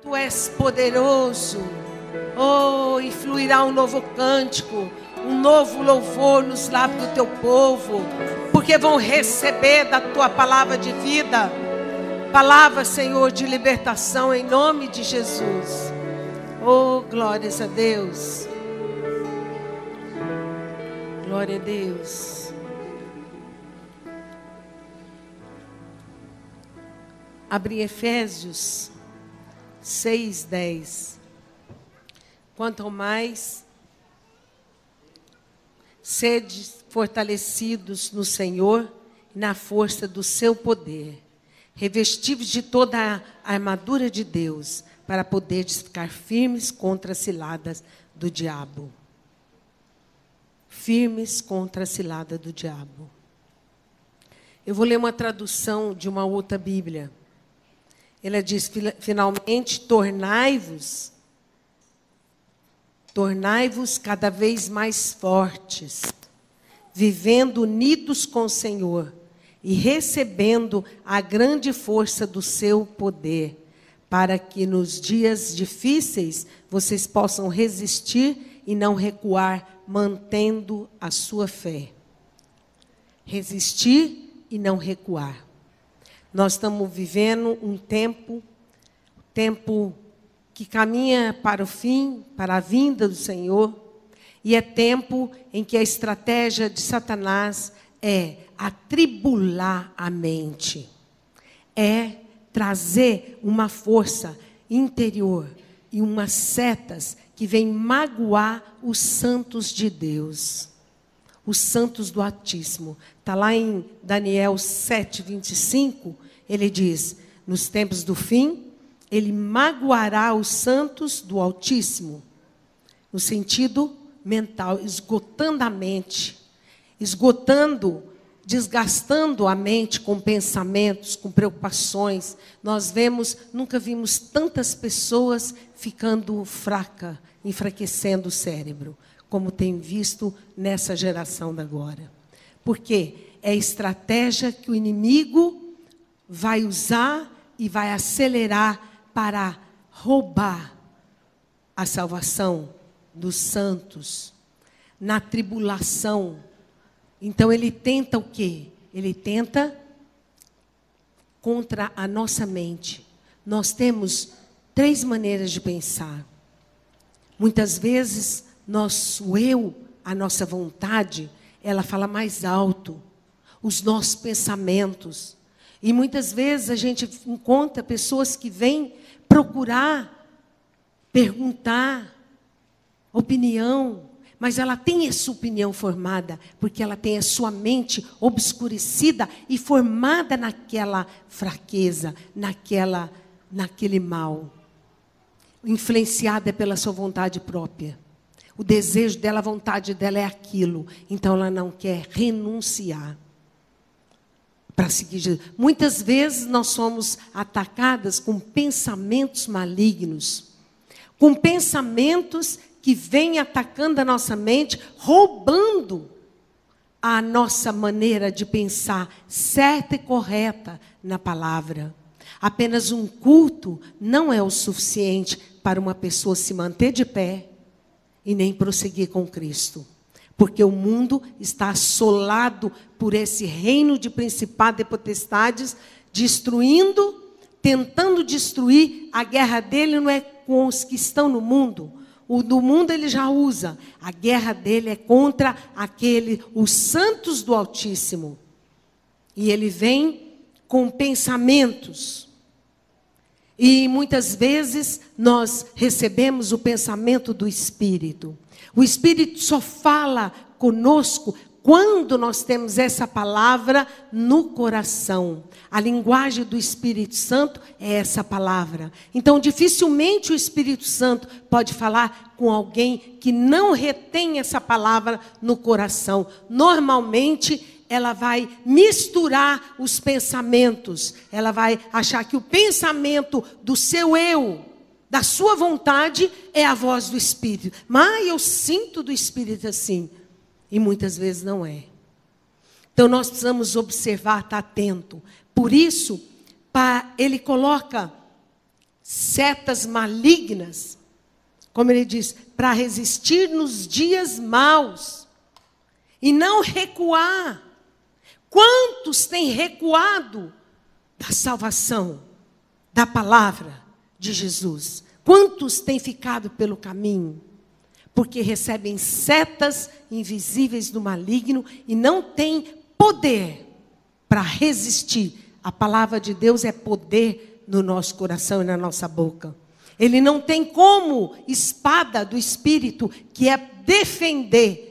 Tu és poderoso. Oh, e fluirá um novo cântico, um novo louvor nos lábios do teu povo, porque vão receber da tua palavra de vida, palavra, Senhor, de libertação em nome de Jesus. Oh, glórias a Deus. Glória a Deus. Abre Efésios 6:10. Quanto mais sede fortalecidos no Senhor e na força do seu poder, revestidos de toda a armadura de Deus, para poderes ficar firmes contra as ciladas do diabo. Firmes contra a cilada do diabo. Eu vou ler uma tradução de uma outra Bíblia. Ela diz: finalmente, tornai-vos cada vez mais fortes, vivendo unidos com o Senhor e recebendo a grande força do seu poder, para que nos dias difíceis vocês possam resistir e não recuar, mantendo a sua fé. Resistir e não recuar. Nós estamos vivendo um tempo que caminha para o fim, para a vinda do Senhor, e é tempo em que a estratégia de Satanás é atribular a mente, é trazer uma força interior e umas setas que vêm magoar os santos de Deus, os santos do Altíssimo. Está lá em Daniel 7:25, ele diz: nos tempos do fim, ele magoará os santos do Altíssimo, no sentido mental, esgotando a mente, desgastando a mente com pensamentos, com preocupações. Nós nunca vimos tantas pessoas ficando fracas, enfraquecendo o cérebro, como tem visto nessa geração da agora. Porque é a estratégia que o inimigo vai usar e vai acelerar para roubar a salvação dos santos na tribulação. Então ele tenta o quê? Ele tenta contra a nossa mente. Nós temos 3 maneiras de pensar. Muitas vezes nosso eu, a nossa vontade, ela fala mais alto, os nossos pensamentos. E muitas vezes a gente encontra pessoas que vêm procurar, perguntar, opinião, mas ela tem essa opinião formada, porque ela tem a sua mente obscurecida e formada naquela fraqueza, naquele mal, influenciada pela sua vontade própria. O desejo dela, a vontade dela é aquilo, então ela não quer renunciar para seguir Jesus. Muitas vezes nós somos atacadas com pensamentos malignos, com pensamentos que vêm atacando a nossa mente, roubando a nossa maneira de pensar certa e correta na palavra. Apenas um culto não é o suficiente para uma pessoa se manter de pé e nem prosseguir com Cristo. Porque o mundo está assolado por esse reino de principados e potestades, tentando destruir. A guerra dele não é com os que estão no mundo. O do mundo ele já usa. A guerra dele é contra os santos do Altíssimo. E ele vem com pensamentos. E muitas vezes nós recebemos o pensamento do Espírito. O Espírito só fala conosco quando nós temos essa palavra no coração. A linguagem do Espírito Santo é essa palavra. Então, dificilmente o Espírito Santo pode falar com alguém que não retém essa palavra no coração. Normalmente, ela vai misturar os pensamentos. Ela vai achar que o pensamento do seu eu, da sua vontade, é a voz do Espírito. Mas eu sinto do Espírito assim. E muitas vezes não é. Então nós precisamos observar, estar atento. Por isso, ele coloca setas malignas, como ele diz, para resistir nos dias maus e não recuar. Quantos têm recuado da salvação, da palavra de Jesus? Quantos têm ficado pelo caminho? Porque recebem setas invisíveis do maligno e não têm poder para resistir. A palavra de Deus é poder no nosso coração e na nossa boca. Ele não tem como espada do Espírito, que é defender.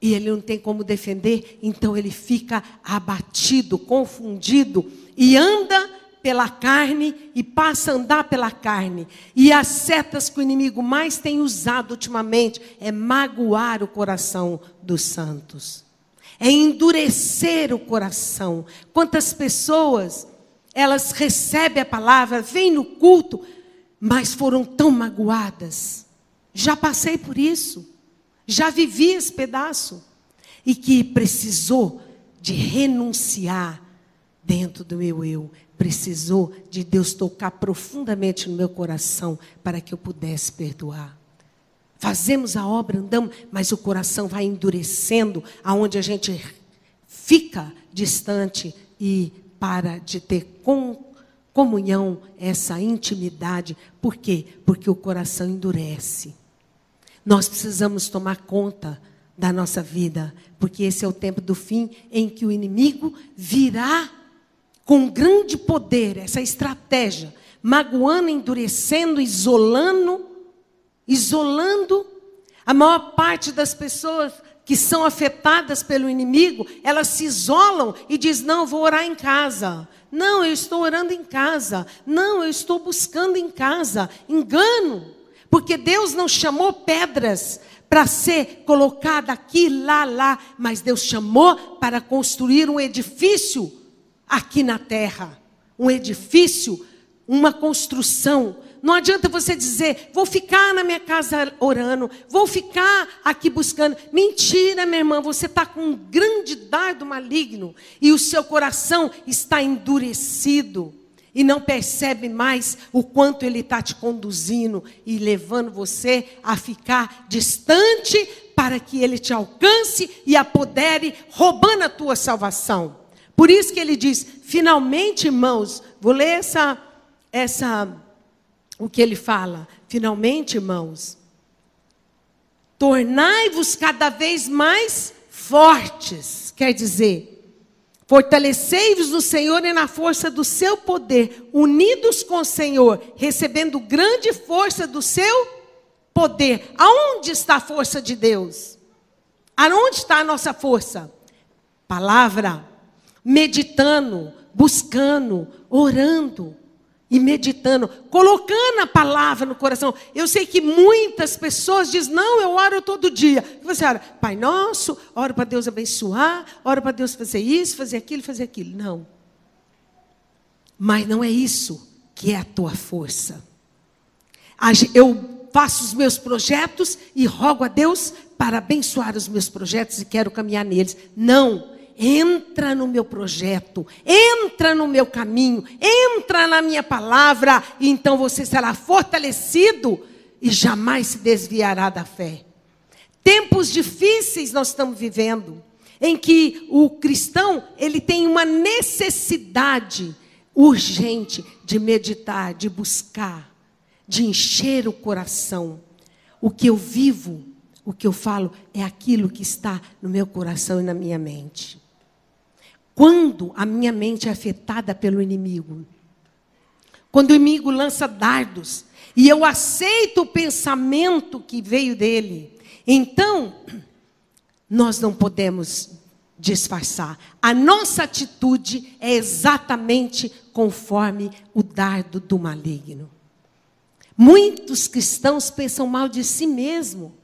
E ele não tem como defender, então ele fica abatido, confundido e anda pela carne e passa a andar pela carne. E as setas que o inimigo mais tem usado ultimamente é magoar o coração dos santos. É endurecer o coração. Quantas pessoas, elas recebem a palavra, vêm no culto, mas foram tão magoadas. Já passei por isso. Já vivi esse pedaço. E que precisou de renunciar dentro do meu eu. Precisou de Deus tocar profundamente no meu coração para que eu pudesse perdoar. Fazemos a obra, andamos, mas o coração vai endurecendo, aonde a gente fica distante e para de ter comunhão, essa intimidade. Por quê? Porque o coração endurece. Nós precisamos tomar conta da nossa vida, porque esse é o tempo do fim em que o inimigo virá com grande poder, essa estratégia, magoando, endurecendo, isolando. A maior parte das pessoas que são afetadas pelo inimigo, elas se isolam e dizem, não, vou orar em casa. Não, eu estou orando em casa. Não, eu estou buscando em casa. Engano. Porque Deus não chamou pedras para ser colocada aqui, lá, mas Deus chamou para construir um edifício aqui na terra. Um edifício, uma construção. Não adianta você dizer, vou ficar na minha casa orando, vou ficar aqui buscando. Mentira, minha irmã, você está com um grande dardo maligno e o seu coração está endurecido. E não percebe mais o quanto ele está te conduzindo e levando você a ficar distante para que ele te alcance e apodere, roubando a tua salvação. Por isso que ele diz, finalmente, irmãos, vou ler o que ele fala. Finalmente, irmãos, tornai-vos cada vez mais fortes. Quer dizer, fortalecei-vos no Senhor e na força do seu poder, unidos com o Senhor, recebendo grande força do seu poder. Aonde está a força de Deus? Aonde está a nossa força? Palavra, meditando, buscando, orando e meditando, colocando a palavra no coração. Eu sei que muitas pessoas dizem, não, eu oro todo dia. Você ora, Pai Nosso, oro para Deus abençoar, oro para Deus fazer isso, fazer aquilo. Não. Mas não é isso que é a tua força. Eu faço os meus projetos e rogo a Deus para abençoar os meus projetos e quero caminhar neles. Não. Entra no meu projeto, entra no meu caminho, entra na minha palavra, e então você será fortalecido e jamais se desviará da fé. Tempos difíceis nós estamos vivendo, em que o cristão, ele tem uma necessidade urgente de meditar, de buscar, de encher o coração. O que eu vivo, o que eu falo, é aquilo que está no meu coração e na minha mente. Quando a minha mente é afetada pelo inimigo, quando o inimigo lança dardos, e eu aceito o pensamento que veio dele, então, nós não podemos disfarçar. A nossa atitude é exatamente conforme o dardo do maligno. Muitos cristãos pensam mal de si mesmo.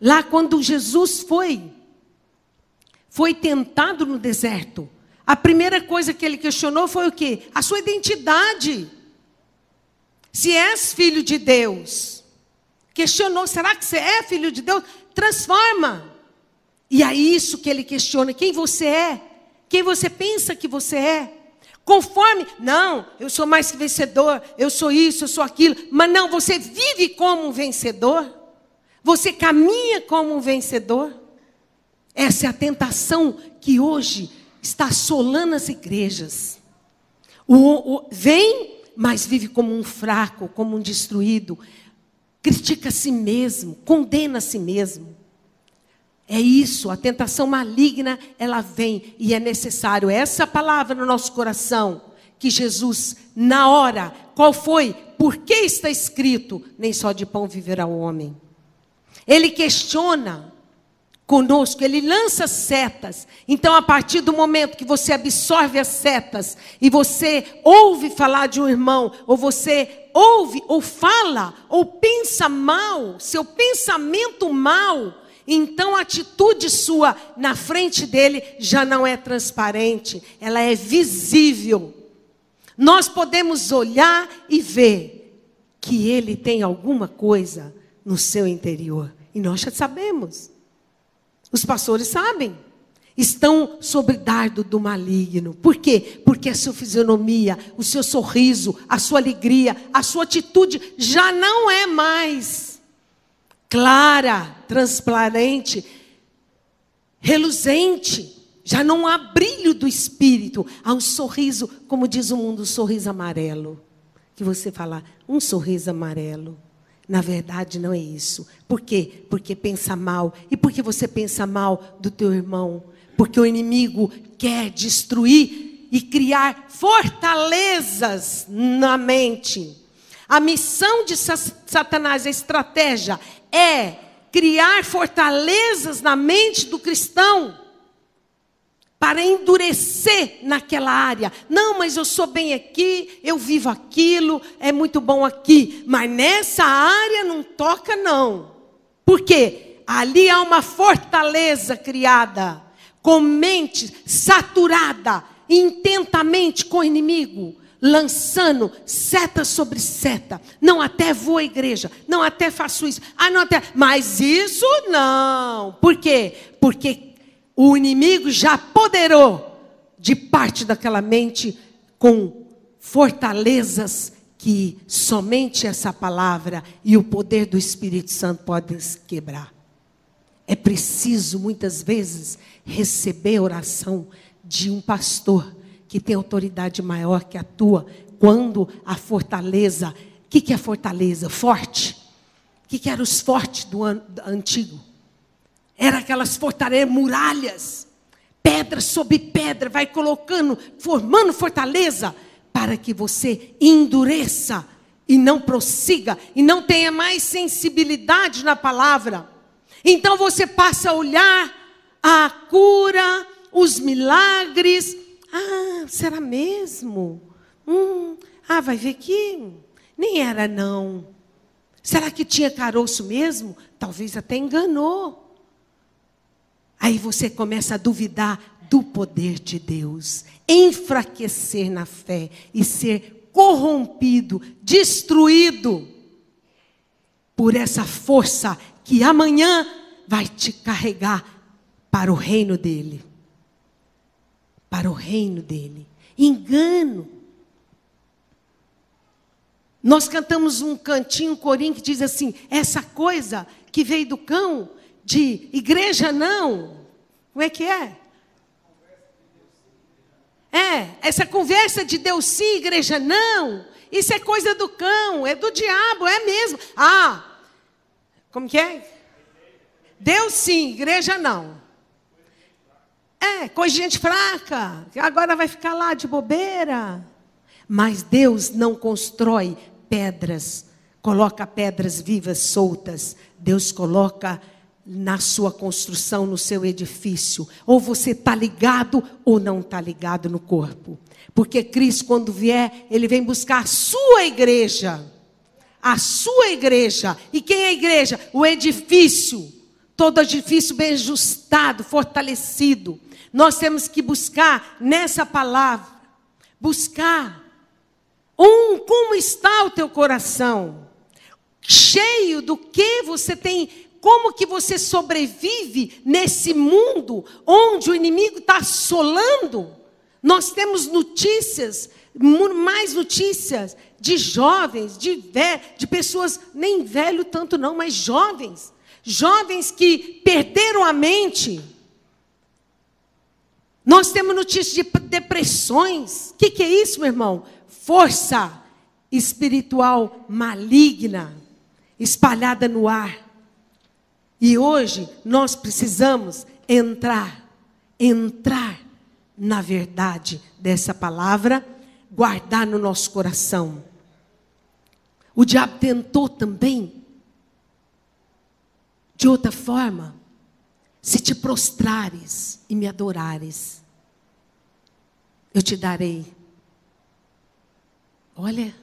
Lá quando Jesus foi tentado no deserto, a primeira coisa que ele questionou foi o quê? A sua identidade. Se és filho de Deus. Questionou, será que você é filho de Deus? Transforma. E é isso que ele questiona, quem você é? Quem você pensa que você é? Conforme, não, eu sou mais que vencedor, eu sou isso, eu sou aquilo. Mas não, você vive como um vencedor? Você caminha como um vencedor? Essa é a tentação que hoje está assolando as igrejas. Vem, mas vive como um fraco, como um destruído. Critica a si mesmo, condena a si mesmo. É isso, a tentação maligna, ela vem e é necessário essa palavra no nosso coração, que Jesus, na hora, qual foi? Por que está escrito, nem só de pão viverá o homem? Ele questiona conosco, ele lança setas. Então, a partir do momento que você absorve as setas, e você ouve falar de um irmão, ou você ouve, ou fala, ou pensa mal, seu pensamento mal, então a atitude sua na frente dele já não é transparente, ela é visível. Nós podemos olhar e ver que ele tem alguma coisa no seu interior. E nós já sabemos. Os pastores sabem. Estão sob dardo do maligno. Por quê? Porque a sua fisionomia, o seu sorriso, a sua alegria, a sua atitude já não é mais clara, transparente, reluzente. Já não há brilho do espírito. Há um sorriso, como diz o mundo, um sorriso amarelo. Que você fala, um sorriso amarelo. Na verdade não é isso. Por quê? Porque pensa mal. E por que você pensa mal do teu irmão? Porque o inimigo quer destruir e criar fortalezas na mente. A missão de Satanás, a estratégia, é criar fortalezas na mente do cristão para endurecer naquela área. Não, mas eu sou bem aqui, eu vivo aquilo, é muito bom aqui. Mas nessa área não toca não. Por quê? Ali há uma fortaleza criada, com mente saturada, intensamente com o inimigo, lançando seta sobre seta. Não, até vou à igreja. Não, até faço isso. Ah, não, até... Mas isso não. Por quê? Porque o inimigo já apoderou de parte daquela mente com fortalezas que somente essa palavra e o poder do Espírito Santo podem quebrar. É preciso, muitas vezes, receber a oração de um pastor que tem autoridade maior que a tua, quando a fortaleza... O que é fortaleza? Forte. O que eram os fortes do antigo? Era aquelas fortalezas, muralhas, pedra sobre pedra, vai colocando, formando fortaleza, para que você endureça e não prossiga, e não tenha mais sensibilidade na palavra. Então você passa a olhar a cura, os milagres. Ah, será mesmo? Vai ver que nem era não. Será que tinha caroço mesmo? Talvez até enganou. Aí você começa a duvidar do poder de Deus, enfraquecer na fé e ser corrompido, destruído por essa força que amanhã vai te carregar para o reino dele. Para o reino dele. Engano. Nós cantamos um cantinho, um corinho que diz assim, essa coisa que veio do cão, de igreja não. Como é que é? Essa conversa de Deus sim, igreja não. Isso é coisa do cão, é do diabo, é mesmo. Como que é? Deus sim, igreja não. Coisa de gente fraca, agora vai ficar lá de bobeira. Mas Deus não constrói pedras, coloca pedras vivas, soltas. Deus coloca na sua construção, no seu edifício. Ou você está ligado ou não está ligado no corpo. Porque Cristo, quando vier, Ele vem buscar a sua igreja. A sua igreja. E quem é a igreja? O edifício. Todo edifício bem ajustado, fortalecido. Nós temos que buscar nessa palavra. Buscar. Como está o teu coração? Cheio do que você tem. Como que você sobrevive nesse mundo onde o inimigo está assolando? Nós temos notícias, mais notícias de jovens, de pessoas, nem velho tanto não, mas jovens. Jovens que perderam a mente. Nós temos notícias de depressões. O que é isso, meu irmão? Força espiritual maligna, espalhada no ar. E hoje nós precisamos entrar na verdade dessa palavra, guardar no nosso coração. O diabo tentou também, de outra forma, se te prostrares e me adorares, eu te darei. Olha,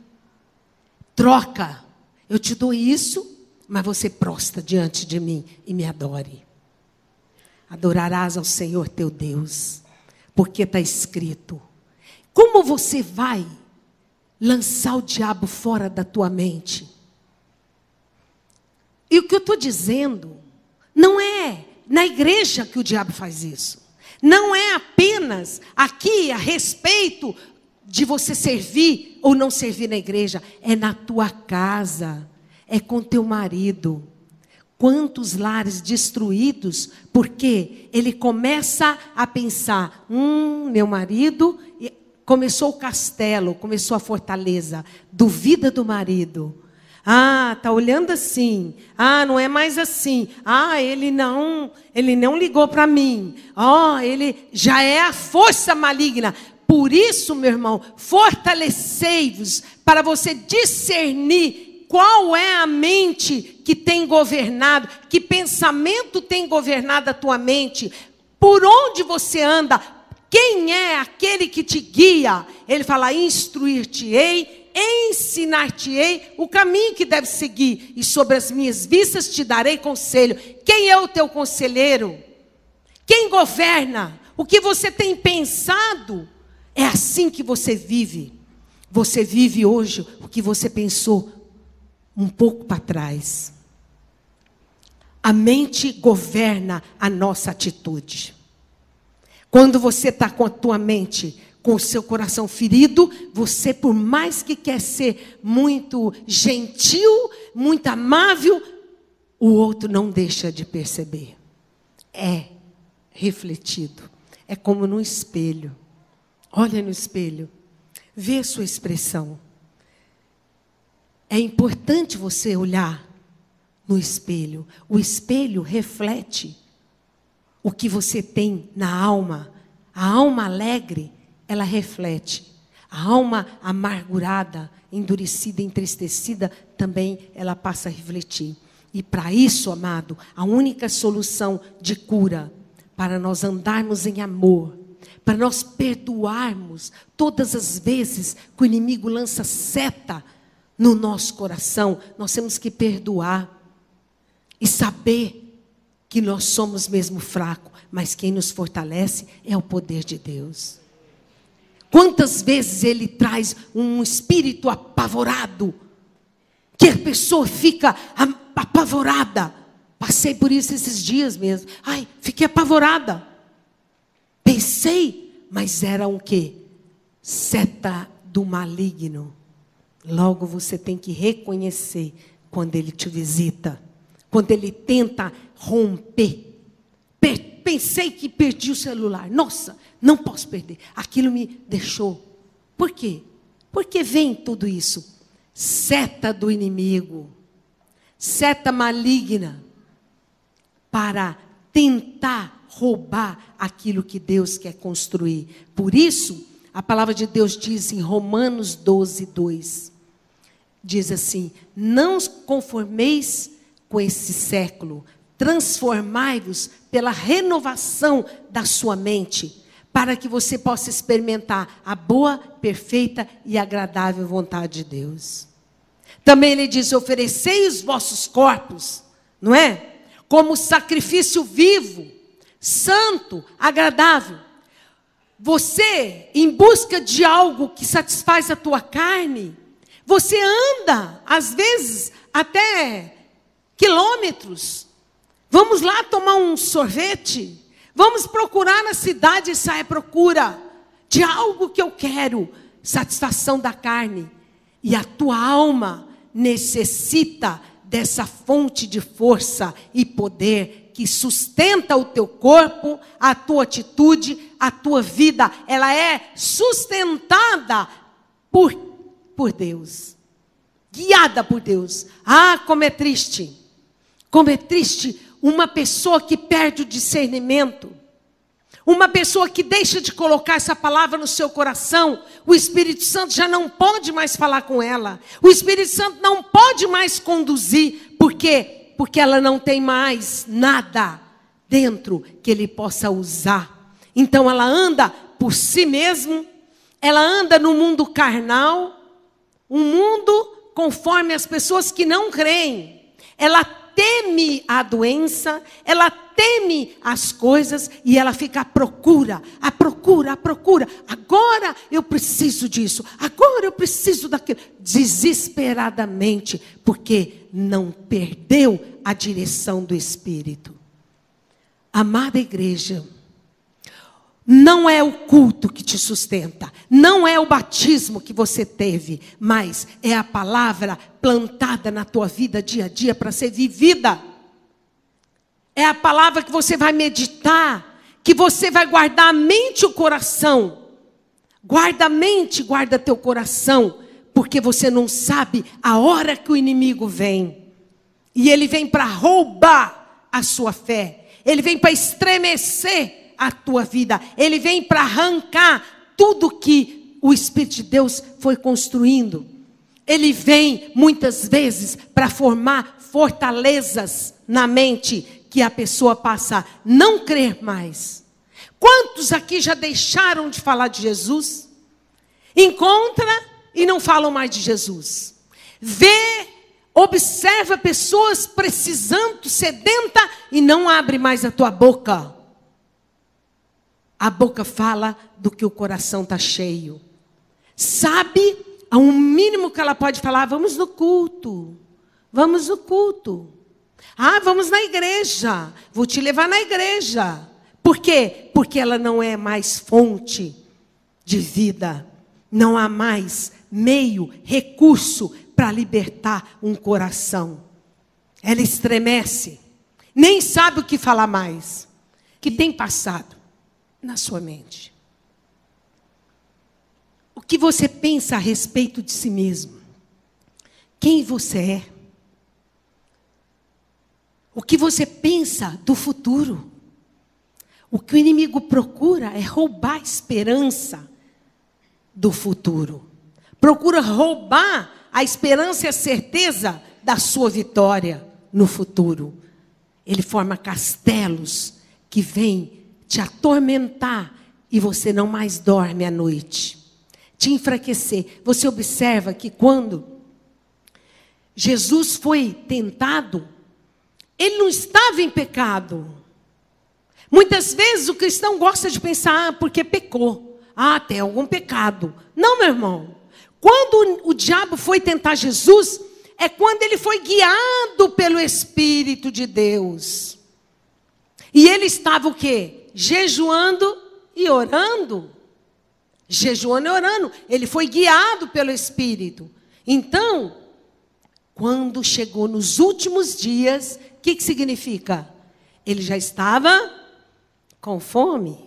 troca, eu te dou isso, mas você prostra diante de mim e me adore. Adorarás ao Senhor teu Deus, porque está escrito. Como você vai lançar o diabo fora da tua mente? E o que eu estou dizendo, não é na igreja que o diabo faz isso. Não é apenas aqui a respeito de você servir ou não servir na igreja. É na tua casa, é com teu marido. Quantos lares destruídos, porque ele começa a pensar, meu marido, começou o castelo, começou a fortaleza, duvida do marido. Tá olhando assim, não é mais assim, ele não ligou para mim, ele já é a força maligna. Por isso, meu irmão, fortalecei-vos para você discernir qual é a mente que tem governado, que pensamento tem governado a tua mente, por onde você anda, quem é aquele que te guia. Ele fala, instruir-te-ei, ensinar-te-ei o caminho que deve seguir, e sobre as minhas vistas te darei conselho. Quem é o teu conselheiro? Quem governa? O que você tem pensado? É assim que você vive. Você vive hoje o que você pensou um pouco para trás. A mente governa a nossa atitude. Quando você está com a tua mente, com o seu coração ferido, você, por mais que quer ser muito gentil, muito amável, o outro não deixa de perceber. É refletido. É como no espelho. Olha no espelho. Vê a sua expressão. É importante você olhar no espelho. O espelho reflete o que você tem na alma. A alma alegre, ela reflete. A alma amargurada, endurecida, entristecida, também ela passa a refletir. E para isso, amado, a única solução de cura, para nós andarmos em amor, para nós perdoarmos todas as vezes que o inimigo lança seta no nosso coração, nós temos que perdoar e saber que nós somos mesmo fracos, mas quem nos fortalece é o poder de Deus. Quantas vezes ele traz um espírito apavorado, que a pessoa fica apavorada. Passei por isso esses dias mesmo. Fiquei apavorada. Pensei, mas era um quê? Seta do maligno. Logo você tem que reconhecer quando ele te visita, quando ele tenta romper. Pensei que perdi o celular. Nossa, não posso perder. Aquilo me deixou. Por quê? Porque vem tudo isso. Seta do inimigo. Seta maligna. Para tentar roubar aquilo que Deus quer construir. Por isso, a palavra de Deus diz em Romanos 12, 2. Diz assim, não os conformeis com esse século, transformai-vos pela renovação da sua mente, para que você possa experimentar a boa, perfeita e agradável vontade de Deus. Também ele diz, oferecei os vossos corpos, não é? Como sacrifício vivo, santo, agradável. Você, em busca de algo que satisfaz a tua carne, você anda, às vezes, até quilômetros. Vamos lá tomar um sorvete? Vamos procurar na cidade e sai à procura. de algo que eu quero, satisfação da carne. E a tua alma necessita dessa fonte de força e poder que sustenta o teu corpo, a tua atitude, a tua vida. Ela é sustentada por Deus, guiada por Deus. Ah, como é triste uma pessoa que perde o discernimento, uma pessoa que deixa de colocar essa palavra no seu coração. O Espírito Santo já não pode mais falar com ela, o Espírito Santo não pode mais conduzir. Por quê? Porque ela não tem mais nada dentro que ele possa usar. Então ela anda por si mesma, ela anda no mundo carnal, um mundo conforme as pessoas que não creem. Ela teme a doença, ela teme as coisas e ela fica à procura. Agora eu preciso disso, agora eu preciso daquilo. Desesperadamente, porque não perdeu a direção do Espírito. Amada igreja, não é o culto que te sustenta, não é o batismo que você teve, mas é a palavra plantada na tua vida dia a dia para ser vivida. É a palavra que você vai meditar, que você vai guardar a mente e o coração. Guarda a mente, guarda teu coração, porque você não sabe a hora que o inimigo vem. E ele vem para roubar a sua fé, ele vem para estremecer a tua vida, ele vem para arrancar tudo que o Espírito de Deus foi construindo. Ele vem muitas vezes para formar fortalezas na mente, que a pessoa passa a não crer mais. Quantos aqui já deixaram de falar de Jesus? Encontra e não falam mais de Jesus. Observa pessoas precisando, sedenta, e não abre mais a tua boca. A boca fala do que o coração está cheio. Sabe, há um mínimo que ela pode falar: vamos no culto. Vamos no culto. Ah, vamos na igreja. Vou te levar na igreja. Por quê? Porque ela não é mais fonte de vida. Não há mais meio, recurso para libertar um coração. Ela estremece. Nem sabe o que falar mais. Que tem passado na sua mente? O que você pensa a respeito de si mesmo? Quem você é? O que você pensa do futuro? O que o inimigo procura é roubar a esperança do futuro. Procura roubar a esperança e a certeza da sua vitória no futuro. Ele forma castelos que vêm te atormentar e você não mais dorme à noite. Te enfraquecer. Você observa que quando Jesus foi tentado, ele não estava em pecado. Muitas vezes o cristão gosta de pensar, porque pecou. Ah, tem algum pecado. Não, meu irmão. Quando o diabo foi tentar Jesus, é quando ele foi guiado pelo Espírito de Deus. E ele estava o quê? Jejuando e orando. Jejuando e orando. Ele foi guiado pelo Espírito. Então, quando chegou nos últimos dias, o que significa? Ele já estava com fome.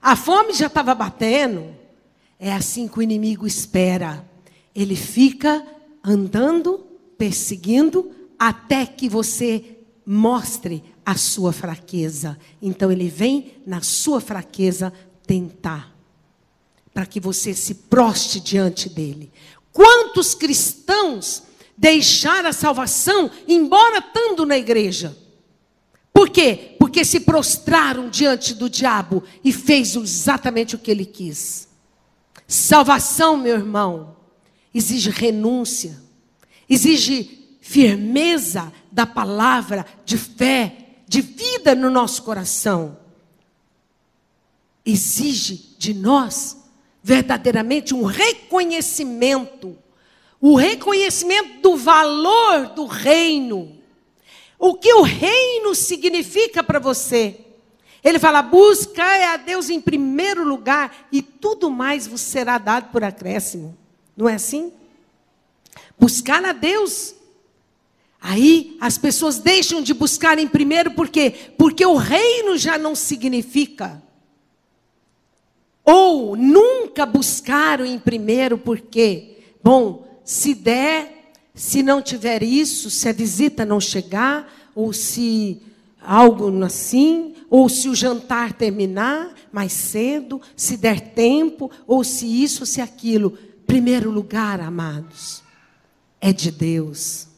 A fome já estava batendo. É assim que o inimigo espera. Ele fica andando, perseguindo, até que você mostre a sua fraqueza. Então ele vem na sua fraqueza tentar, para que você se proste diante dele. Quantos cristãos deixaram a salvação, embora estando na igreja? Por quê? Porque se prostraram diante do diabo e fez exatamente o que ele quis. Salvação, meu irmão, exige renúncia, exige firmeza da palavra, de fé, de vida no nosso coração. Exige de nós verdadeiramente um reconhecimento, o reconhecimento do valor do reino. O que o reino significa para você? Ele fala, buscai a Deus em primeiro lugar e tudo mais vos será dado por acréscimo. Não é assim? Buscar a Deus. Aí as pessoas deixam de buscar em primeiro, por quê? Porque o reino já não significa. Ou nunca buscaram em primeiro, porque, bom, se der, se não tiver isso, se a visita não chegar, ou se algo assim, ou se o jantar terminar mais cedo, se der tempo, ou se isso, ou se aquilo. Primeiro lugar, amados, é de Deus.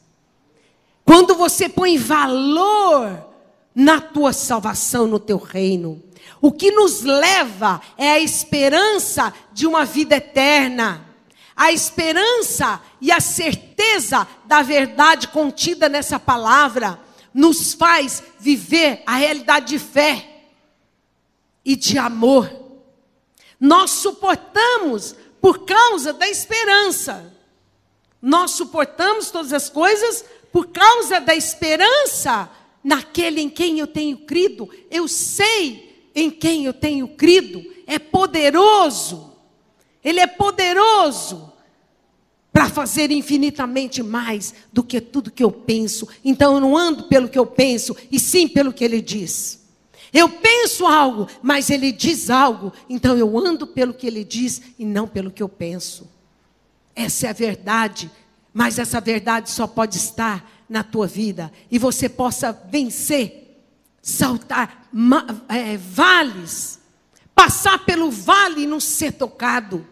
Quando você põe valor na tua salvação, no teu reino, o que nos leva é a esperança de uma vida eterna. A esperança e a certeza da verdade contida nessa palavra nos faz viver a realidade de fé e de amor. Nós suportamos por causa da esperança. Nós suportamos todas as coisas por causa da esperança naquele em quem eu tenho crido. Eu sei em quem eu tenho crido. É poderoso. Ele é poderoso para fazer infinitamente mais do que tudo que eu penso. Então eu não ando pelo que eu penso, e sim pelo que ele diz. Eu penso algo, mas ele diz algo. Então eu ando pelo que ele diz e não pelo que eu penso. Essa é a verdade. Mas essa verdade só pode estar na tua vida. E você possa vencer, saltar vales, passar pelo vale e não ser tocado.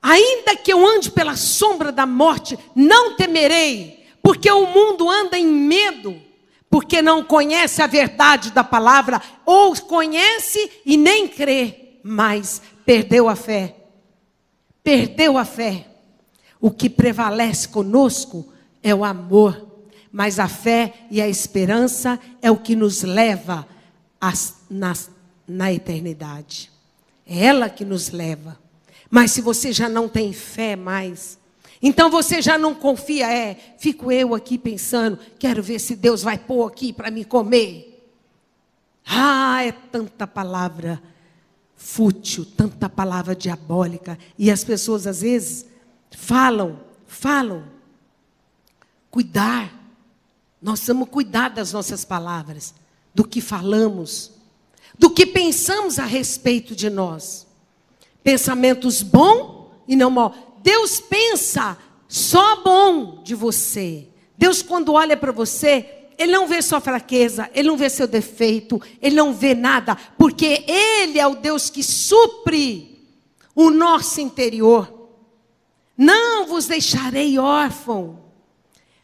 Ainda que eu ande pela sombra da morte, não temerei, porque o mundo anda em medo, porque não conhece a verdade da palavra, ou conhece e nem crê, mas perdeu a fé. Perdeu a fé. O que prevalece conosco é o amor, mas a fé e a esperança é o que nos leva na eternidade. É ela que nos leva. Mas se você já não tem fé mais, então você já não confia, fico eu aqui pensando, quero ver se Deus vai pôr aqui para me comer. É tanta palavra fútil, tanta palavra diabólica, e as pessoas às vezes falam, cuidar, nós precisamos cuidar das nossas palavras, do que falamos, do que pensamos a respeito de nós. Pensamentos bons e não mal. Deus pensa só bom de você. Deus, quando olha para você, Ele não vê sua fraqueza, Ele não vê seu defeito, Ele não vê nada, porque Ele é o Deus que supre o nosso interior. Não vos deixarei órfão,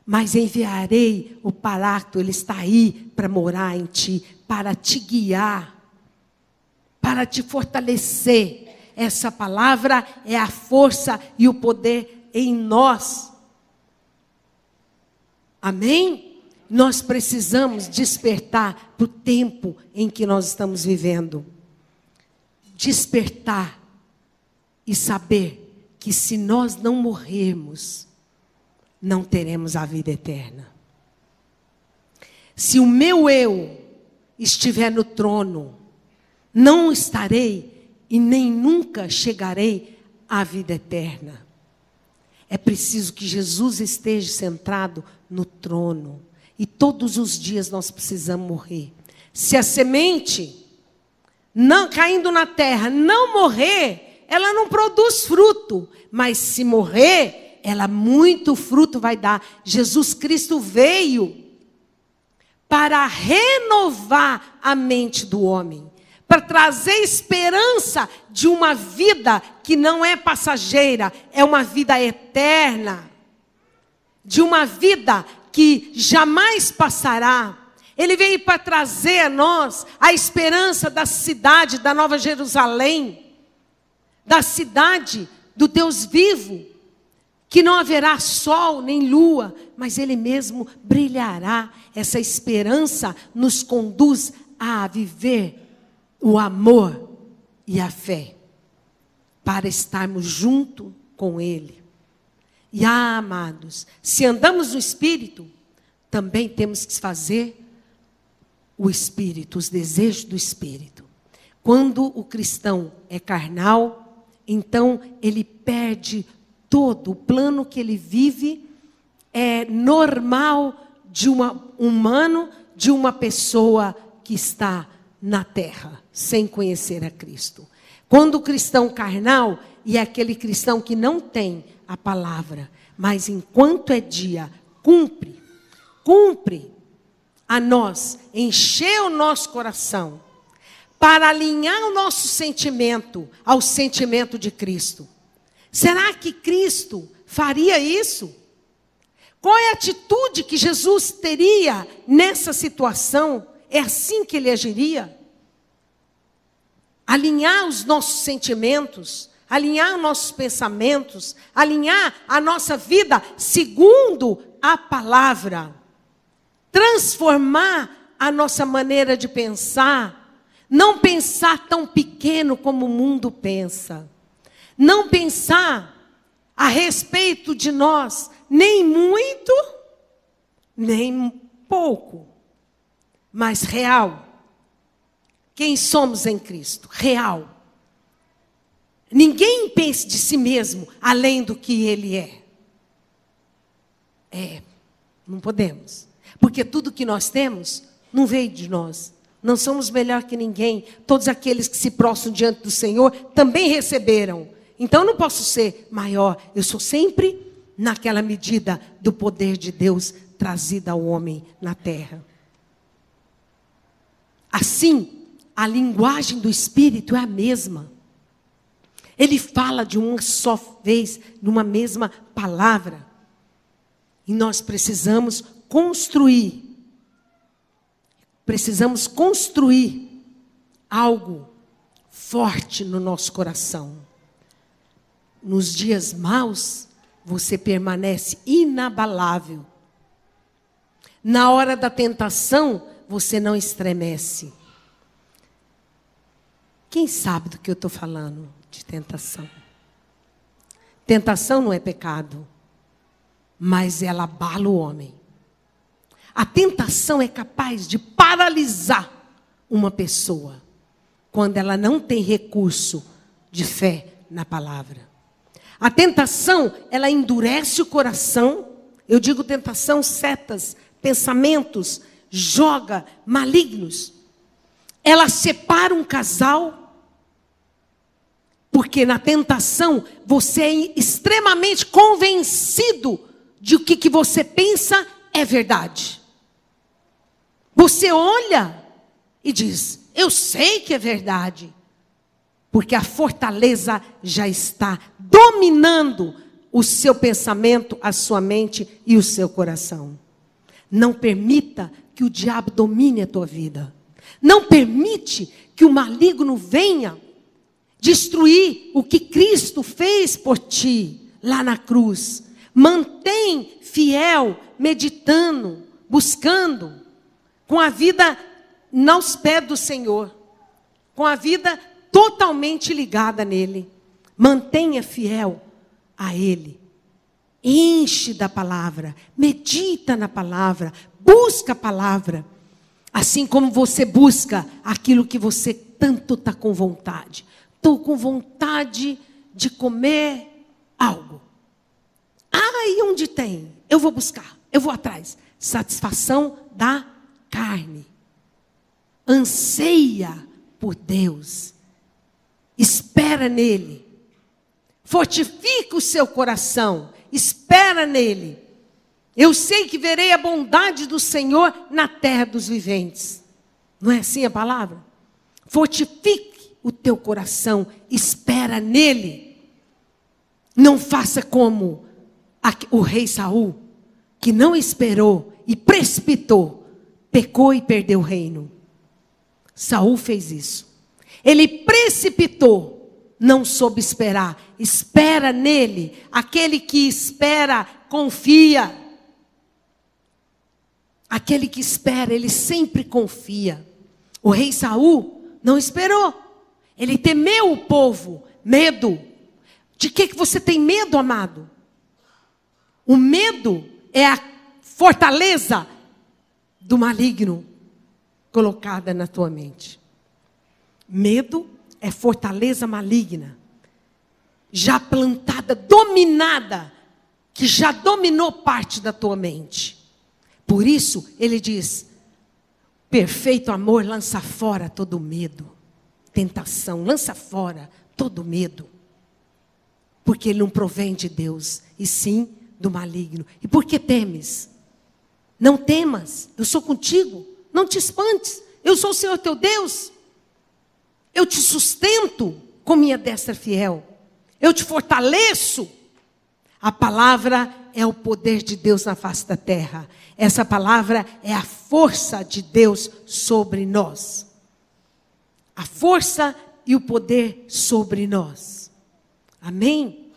mas enviarei o Paráclito. Ele está aí para morar em ti, para te guiar, para te fortalecer. Essa palavra é a força e o poder em nós. Amém? Nós precisamos despertar para o tempo em que nós estamos vivendo. Despertar e saber que se nós não morrermos, não teremos a vida eterna. Se o meu eu estiver no trono, não estarei e nem nunca chegarei à vida eterna. É preciso que Jesus esteja centrado no trono. E todos os dias nós precisamos morrer. Se a semente não caindo na terra não morrer, ela não produz fruto. Mas se morrer, ela muito fruto vai dar. Jesus Cristo veio para renovar a mente do homem, para trazer esperança de uma vida que não é passageira, é uma vida eterna, de uma vida que jamais passará. Ele veio para trazer a nós a esperança da cidade, da Nova Jerusalém, da cidade do Deus vivo, que não haverá sol nem lua, mas Ele mesmo brilhará. Essa esperança nos conduz a viver o amor e a fé, para estarmos junto com Ele. E amados, se andamos no Espírito, também temos que fazer o espírito, os desejos do espírito. Quando o cristão é carnal, então ele perde todo o plano que ele vive, é normal de humano, de uma pessoa que está na terra, sem conhecer a Cristo. Quando o cristão carnal, e é aquele cristão que não tem a palavra, mas enquanto é dia, cumpre a nós, encher o nosso coração, para alinhar o nosso sentimento ao sentimento de Cristo. Será que Cristo faria isso? Qual é a atitude que Jesus teria nessa situação? É assim que ele agiria? Alinhar os nossos sentimentos, alinhar os nossos pensamentos, alinhar a nossa vida segundo a palavra. Transformar a nossa maneira de pensar. Não pensar tão pequeno como o mundo pensa. Não pensar a respeito de nós, nem muito, nem pouco, mas real. Quem somos em Cristo? Real. Ninguém pense de si mesmo além do que ele é. Não podemos. Porque tudo que nós temos não veio de nós. Não somos melhor que ninguém. Todos aqueles que se prostram diante do Senhor também receberam. Então eu não posso ser maior. Eu sou sempre naquela medida do poder de Deus trazido ao homem na terra. Assim, a linguagem do Espírito é a mesma. Ele fala de uma só vez, numa mesma palavra. E nós precisamos construir algo forte no nosso coração. Nos dias maus, você permanece inabalável. Na hora da tentação, você não estremece. Quem sabe do que eu estou falando de tentação? Tentação não é pecado, mas ela abala o homem. A tentação é capaz de paralisar uma pessoa quando ela não tem recurso de fé na palavra. A tentação, ela endurece o coração. Eu digo tentação, setas, pensamentos, joga, malignos. Ela separa um casal, porque na tentação você é extremamente convencido de o que você pensa é verdade. Você olha e diz, eu sei que é verdade. Porque a fortaleza já está dominando o seu pensamento, a sua mente e o seu coração. Não permita que o diabo domine a tua vida. Não permite que o maligno venha destruir o que Cristo fez por ti lá na cruz. Mantém fiel, meditando, buscando, com a vida nos pés do Senhor, com a vida totalmente ligada nele. Mantenha fiel a Ele. Enche da palavra, medita na palavra, busca a palavra. Assim como você busca aquilo que você tanto está com vontade. Estou com vontade de comer algo. E onde tem? Eu vou buscar, eu vou atrás. Satisfação da carne. Anseia por Deus. Espera nele. Fortifica o seu coração. Espera nele. Eu sei que verei a bondade do Senhor na terra dos viventes. Não é assim a palavra? Fortifique o teu coração. Espera nele. Não faça como o rei Saul, que não esperou e precipitou, pecou e perdeu o reino. Saul fez isso. Ele precipitou, não soube esperar. Espera nele. Aquele que espera, confia. Aquele que espera, ele sempre confia. O rei Saul não esperou. Ele temeu o povo. Medo. De que você tem medo, amado? O medo é a fortaleza do maligno. colocada na tua mente. Medo é fortaleza maligna, já plantada, dominada, que já dominou parte da tua mente. Por isso, ele diz, perfeito amor lança fora todo medo. Tentação, lança fora todo medo. Porque ele não provém de Deus, e sim do maligno. E por que temes? Não temas, eu sou contigo. Não te espantes, eu sou o Senhor teu Deus. Eu te sustento com minha destra fiel. Eu te fortaleço. A palavra é o poder de Deus na face da terra. Essa palavra é a força de Deus sobre nós. A força e o poder sobre nós. Amém?